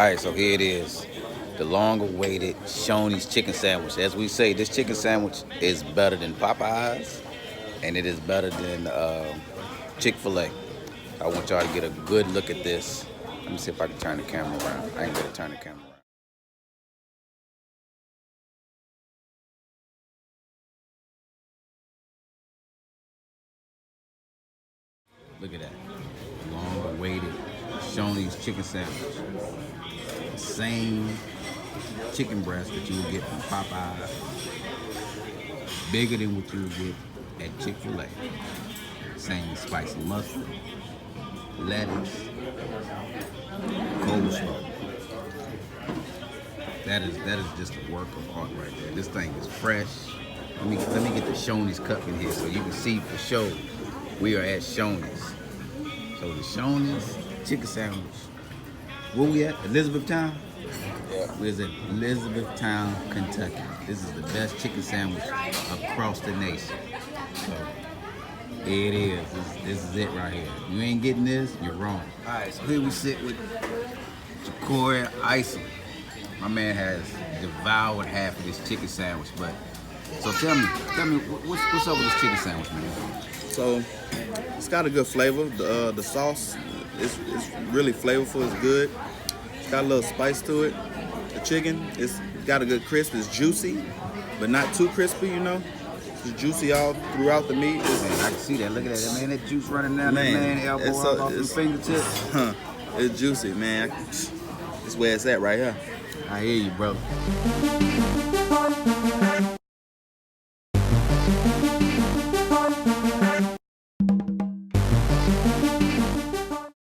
right, so here it is. The long-awaited Shoney's chicken sandwich. As we say, this chicken sandwich is better than Popeyes, and it is better than Chick-fil-A. I want y'all to get a good look at this. Let me see if I can turn the camera around. I ain't gonna turn the camera around. Look at that. Long-awaited Shoney's chicken sandwich. The same chicken breast that you would get from Popeyes. Bigger than what you would get at Chick-fil-A. Same spicy mustard, lettuce, coleslaw. That is just a work of art right there. This thing is fresh. Let me get the Shoney's cup in here so you can see for sure we are at Shoney's. So the Shoney's chicken sandwich. Where we at? Elizabethtown? Yeah. We're at Elizabethtown, Kentucky. This is the best chicken sandwich across the nation. So here it is. This is it right here. You ain't getting this, you're wrong. All right, so here we sit with Jacory Isom. My man has devoured half of this chicken sandwich, but so tell me, what's up with this chicken sandwich, man? So it's got a good flavor. The sauce is really flavorful. It's good. It's got a little spice to it. The chicken, it's got a good crisp. It's juicy, but not too crispy, you know. It's juicy all throughout the meat. Man, I can see that. Look at that, man. That juice running down that man elbow off the fingertips. It's juicy, man. That's where it's at right here. I hear you, brother.